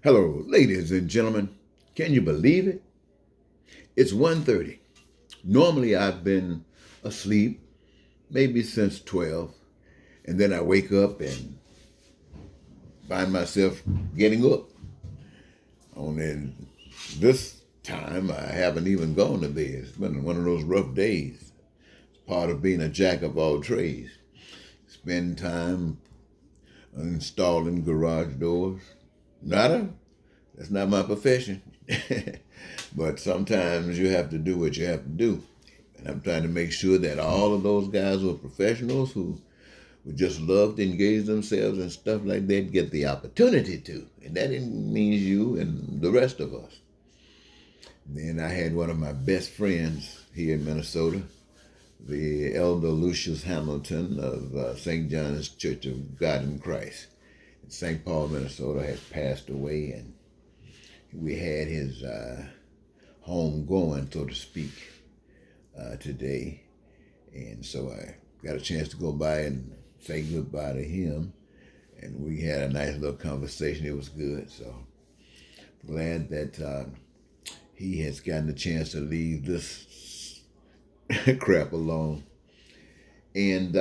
Hello, ladies and gentlemen. Can you believe it? It's 1:30. Normally I've been asleep maybe since 12, and then I wake up and find myself getting up. Only this time I haven't even gone to bed. It's been one of those rough days. It's part of being a jack of all trades. Spend time installing garage doors. Nada. That's not my profession. But sometimes you have to do what you have to do. And I'm trying to make sure that all of those guys who are professionals who would just love to engage themselves and stuff like that get the opportunity to. And that means you and the rest of us. Then I had one of my best friends here in Minnesota, the Elder Lucius Hamilton of St. John's Church of God in Christ in St. Paul, Minnesota, has passed away, and we had his home going, so to speak, today. And so I got a chance to go by and say goodbye to him. And we had a nice little conversation. It was good. So glad that he has gotten a chance to leave this crap alone. And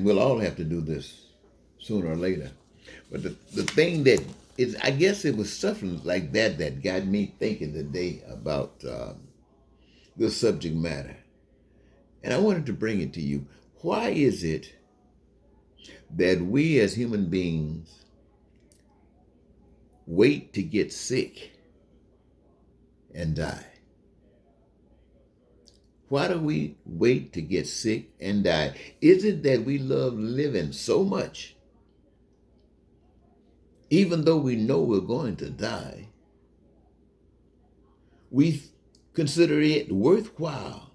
we'll all have to do this sooner or later. But the thing that is, I guess it was something like that that got me thinking today about this subject matter. And I wanted to bring it to you. Why is it that we as human beings wait to get sick and die? Why do we wait to get sick and die? Is it that we love living so much, even though we know we're going to die, we consider it worthwhile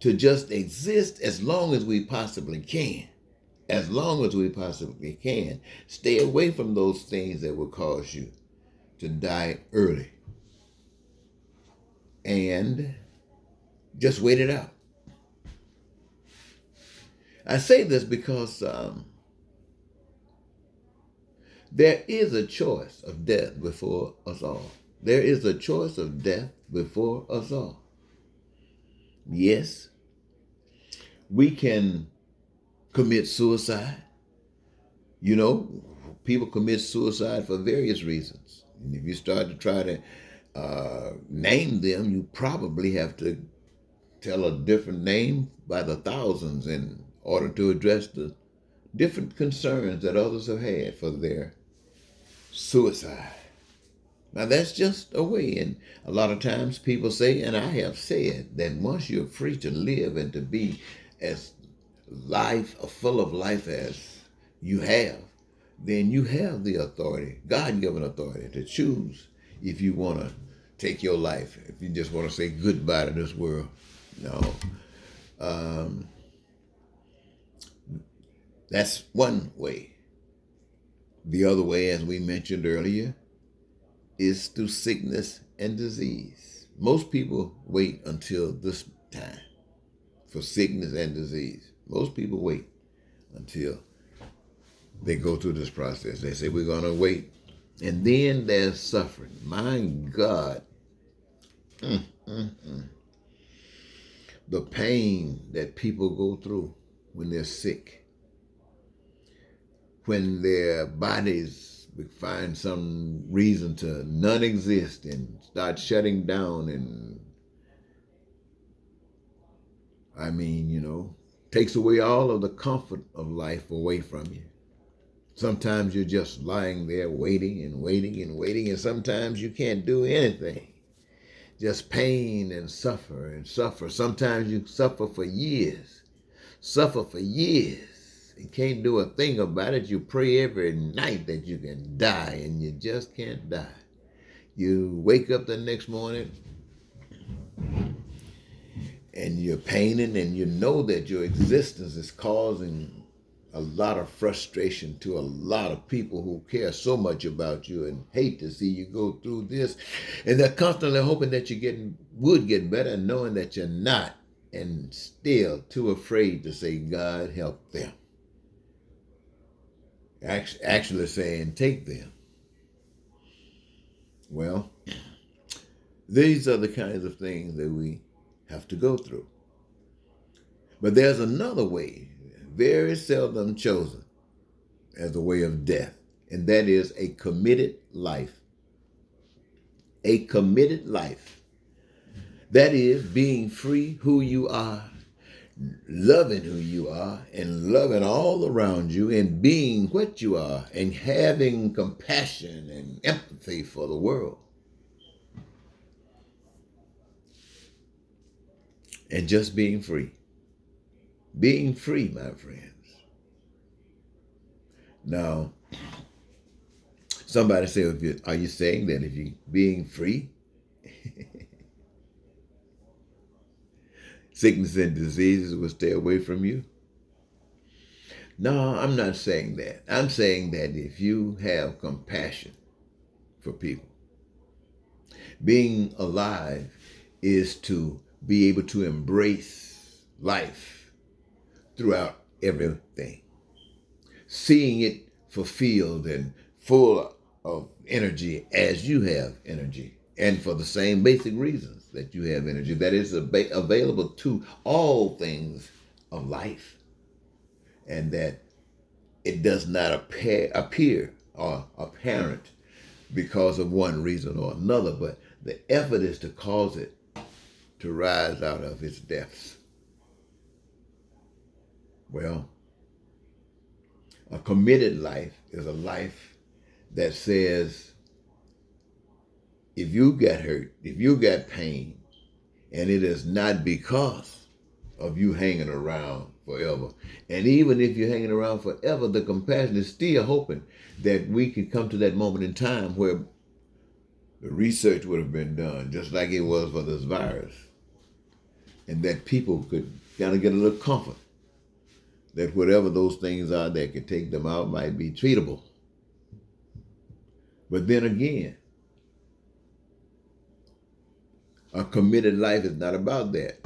to just exist as long as we possibly can? As long as we possibly can, stay away from those things that will cause you to die early. And just wait it out. I say this because there is a choice of death before us all. There is a choice of death before us all. Yes, we can commit suicide. You know, people commit suicide for various reasons. And if you start to try to name them, you probably have to tell a different name by the thousands in order to address the different concerns that others have had for their suicide. Now, that's just a way. And a lot of times people say, and I have said, that once you're free to live and to be as full of life as you have, then you have the authority, God-given authority, to choose if you want to take your life, if you just want to say goodbye to this world. No. That's one way. The other way, as we mentioned earlier, is through sickness and disease. Most people wait until this time for sickness and disease. Most people wait until they go through this process. They say, we're going to wait. And then there's suffering. My God. The pain that people go through when they're sick, when their bodies find some reason to non-exist and start shutting down, and takes away all of the comfort of life away from you. Sometimes you're just lying there waiting and waiting and waiting, and sometimes you can't do anything. Just pain and suffer and suffer. Sometimes you suffer for years. Suffer for years. You can't do a thing about it. You pray every night that you can die, and you just can't die. You wake up the next morning and you're painting, and you know that your existence is causing a lot of frustration to a lot of people who care so much about you and hate to see you go through this. And they're constantly hoping that you would get better, knowing that you're not, and still too afraid to say, God, help them. Actually saying, take them. Well, these are the kinds of things that we have to go through. But there's another way, very seldom chosen as a way of death, and that is a committed life. A committed life. That is being free who you are, loving who you are, and loving all around you, and being what you are, and having compassion and empathy for the world. And just being free. Being free, my friends. Now, somebody said, are you saying that if you being free, sickness and diseases will stay away from you? No, I'm not saying that. I'm saying that if you have compassion for people, being alive is to be able to embrace life throughout everything, seeing it fulfilled and full of energy as you have energy, and for the same basic reasons that you have energy, that is available to all things of life, and that it does not appear or apparent because of one reason or another, but the effort is to cause it to rise out of its depths. Well, a committed life is a life that says, if you get hurt, if you got pain, and it is not because of you hanging around forever. And even if you're hanging around forever, the compassion is still hoping that we can come to that moment in time where the research would have been done, just like it was for this virus, and that people could kind of get a little comfort that whatever those things are that could take them out might be treatable. But then again, a committed life is not about that.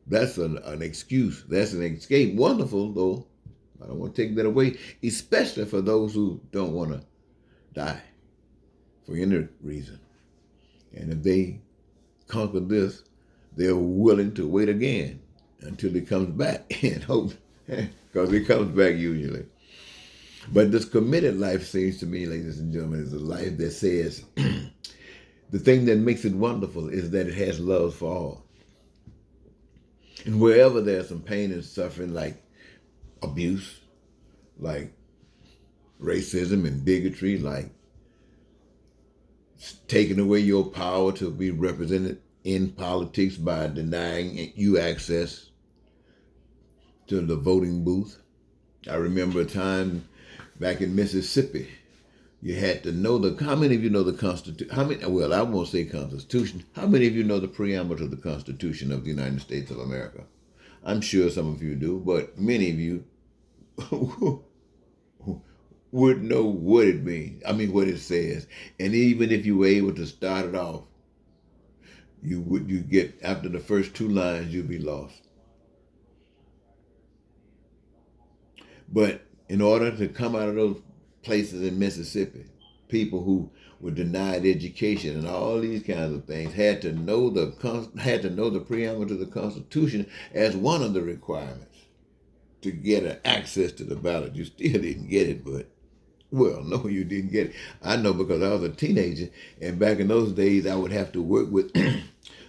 That's an excuse. That's an escape. Wonderful, though. I don't want to take that away, especially for those who don't want to die for any reason. And if they conquer this, they're willing to wait again until it comes back and hope, because it comes back usually. But this committed life seems to me, ladies and gentlemen, is a life that says the thing that makes it wonderful is that it has love for all. And wherever there's some pain and suffering, like abuse, like racism and bigotry, like taking away your power to be represented in politics by denying you access to the voting booth. I remember a time back in Mississippi, you had to know how many of you know the Constitution? Well, I won't say Constitution. How many of you know the preamble to the Constitution of the United States of America? I'm sure some of you do, but many of you would know what it means. I mean, what it says. And even if you were able to start it off, you get, after the first two lines, you'd be lost. But in order to come out of those places in Mississippi, people who were denied education and all these kinds of things had to know the preamble to the Constitution as one of the requirements to get an access to the ballot. You still didn't get it, but well, no, you didn't get it. I know because I was a teenager, and back in those days, I would have to work with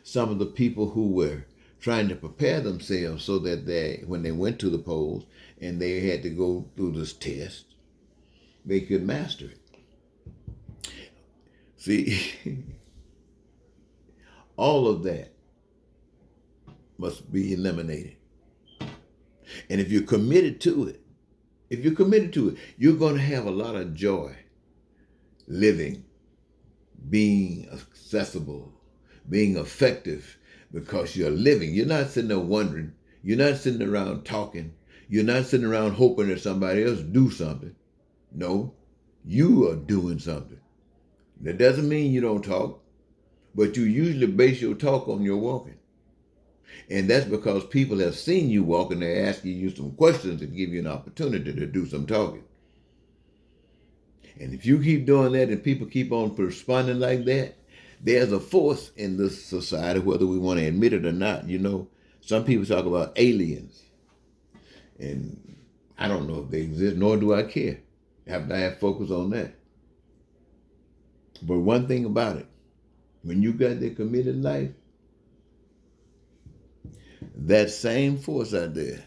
some of the people who were trying to prepare themselves so that when they went to the polls and they had to go through this test, they could master it. See, all of that must be eliminated. And if you're committed to it, you're going to have a lot of joy living, being accessible, being effective, because you're living. You're not sitting there wondering. You're not sitting around talking. You're not sitting around hoping that somebody else do something. No, you are doing something. That doesn't mean you don't talk, but you usually base your talk on your walking. And that's because people have seen you walk and they're asking you some questions to give you an opportunity to do some talking. And if you keep doing that and people keep on responding like that, there's a force in this society, whether we want to admit it or not. You know, some people talk about aliens, and I don't know if they exist, nor do I care. I have to have focus on that. But one thing about it, when you got that committed life, that same force out there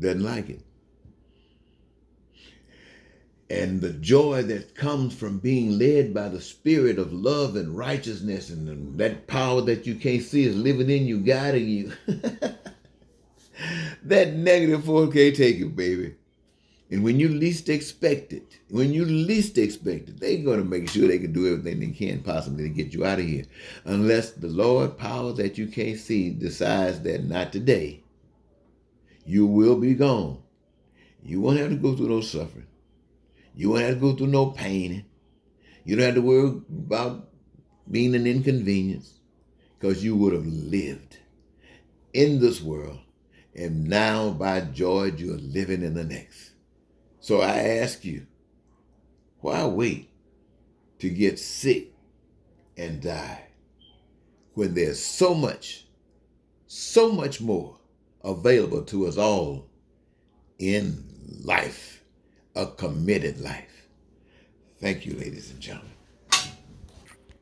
doesn't like it. And the joy that comes from being led by the spirit of love and righteousness, and that power that you can't see is living in you, guiding you. That negative force can't take you, baby. And when you least expect it, they're going to make sure they can do everything they can possibly to get you out of here. Unless the Lord, power that you can't see, decides that not today, you will be gone. You won't have to go through no suffering. You won't have to go through no pain. You don't have to worry about being an inconvenience, because you would have lived in this world, and now by joy you are living in the next. So I ask you, why wait to get sick and die when there's so much more available to us all in life, a committed life? Thank you, ladies and gentlemen.